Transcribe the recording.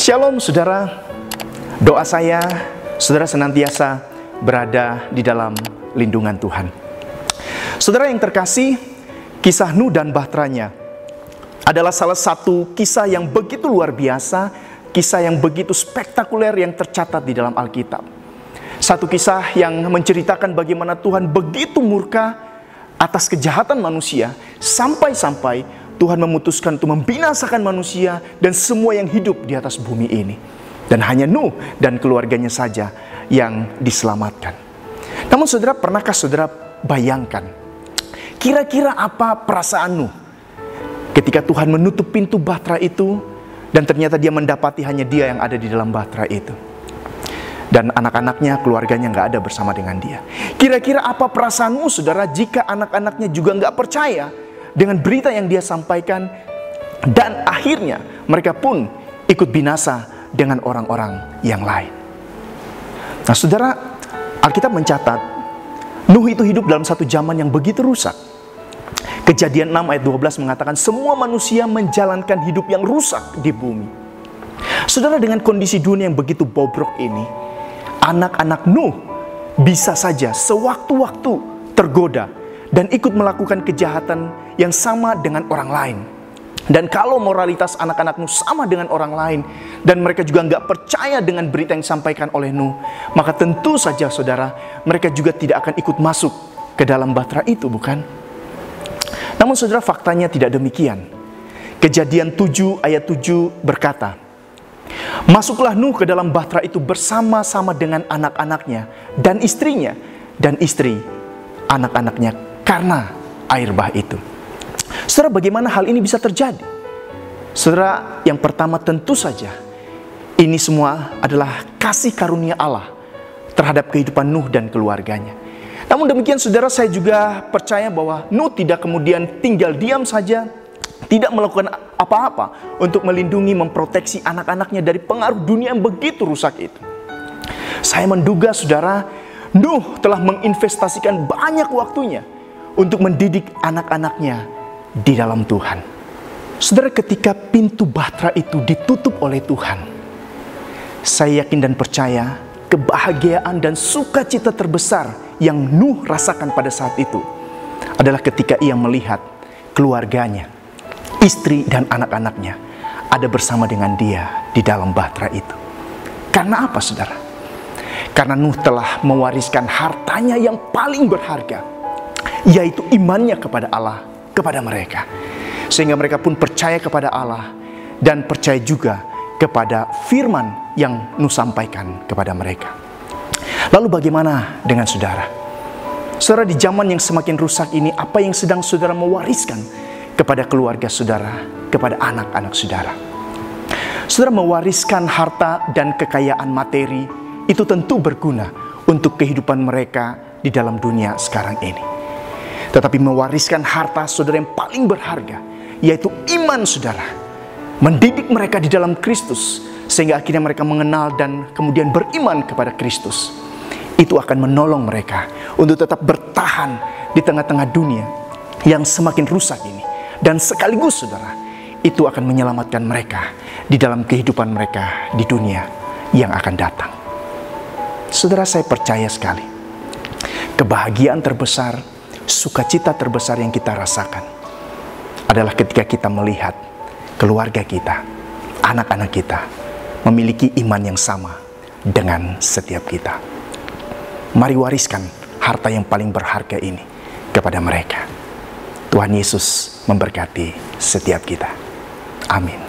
Shalom saudara, doa saya saudara senantiasa berada di dalam lindungan Tuhan. Saudara yang terkasih, kisah Nuh dan bahteranya adalah salah satu kisah yang begitu luar biasa, kisah yang begitu spektakuler yang tercatat di dalam Alkitab. Satu kisah yang menceritakan bagaimana Tuhan begitu murka atas kejahatan manusia, sampai-sampai Tuhan memutuskan untuk membinasakan manusia dan semua yang hidup di atas bumi ini. Dan hanya Nuh dan keluarganya saja yang diselamatkan. Namun saudara, pernahkah saudara bayangkan kira-kira apa perasaan Nuh ketika Tuhan menutup pintu bahtera itu dan ternyata dia mendapati hanya dia yang ada di dalam bahtera itu, dan anak-anaknya, keluarganya nggak ada bersama dengan dia. Kira-kira apa perasaanmu saudara jika anak-anaknya juga nggak percaya dengan berita yang dia sampaikan, dan akhirnya mereka pun ikut binasa dengan orang-orang yang lain. Nah saudara, Alkitab mencatat Nuh itu hidup dalam satu zaman yang begitu rusak. Kejadian 6 ayat 12 mengatakan semua manusia menjalankan hidup yang rusak di bumi. Saudara, dengan kondisi dunia yang begitu bobrok ini, anak-anak Nuh bisa saja sewaktu-waktu tergoda dan ikut melakukan kejahatan yang sama dengan orang lain. Dan kalau moralitas anak-anak Nuh sama dengan orang lain, dan mereka juga nggak percaya dengan berita yang disampaikan oleh Nuh, maka tentu saja saudara, mereka juga tidak akan ikut masuk ke dalam bahtera itu, bukan? Namun saudara, faktanya tidak demikian. Kejadian 7 ayat 7 berkata, masuklah Nuh ke dalam bahtera itu bersama-sama dengan anak-anaknya dan istrinya, dan istri anak-anaknya, karena air bah itu. Saudara, bagaimana hal ini bisa terjadi? Saudara, yang pertama tentu saja ini semua adalah kasih karunia Allah terhadap kehidupan Nuh dan keluarganya. Namun demikian saudara, saya juga percaya bahwa Nuh tidak kemudian tinggal diam saja, tidak melakukan apa-apa untuk melindungi, memproteksi anak-anaknya dari pengaruh dunia yang begitu rusak itu. Saya menduga saudara, Nuh telah menginvestasikan banyak waktunya untuk mendidik anak-anaknya di dalam Tuhan. Saudara, ketika pintu bahtera itu ditutup oleh Tuhan, saya yakin dan percaya kebahagiaan dan sukacita terbesar yang Nuh rasakan pada saat itu adalah ketika ia melihat keluarganya, istri dan anak-anaknya ada bersama dengan dia di dalam bahtera itu. Karena apa saudara? Karena Nuh telah mewariskan hartanya yang paling berharga, yaitu imannya kepada Allah, kepada mereka. Sehingga mereka pun percaya kepada Allah dan percaya juga kepada firman yang Nuh sampaikan kepada mereka. Lalu bagaimana dengan saudara? Saudara, di zaman yang semakin rusak ini, apa yang sedang saudara mewariskan kepada keluarga saudara, kepada anak-anak saudara? Saudara, mewariskan harta dan kekayaan materi itu tentu berguna untuk kehidupan mereka di dalam dunia sekarang ini. Tetapi mewariskan harta saudara yang paling berharga, yaitu iman saudara, mendidik mereka di dalam Kristus, sehingga akhirnya mereka mengenal dan kemudian beriman kepada Kristus. Itu akan menolong mereka untuk tetap bertahan di tengah-tengah dunia yang semakin rusak ini. Dan sekaligus saudara, itu akan menyelamatkan mereka di dalam kehidupan mereka di dunia yang akan datang. Saudara, saya percaya sekali, kebahagiaan terbesar, sukacita terbesar yang kita rasakan adalah ketika kita melihat keluarga kita, anak-anak kita memiliki iman yang sama dengan setiap kita. Mari wariskan harta yang paling berharga ini kepada mereka. Tuhan Yesus memberkati setiap kita. Amin.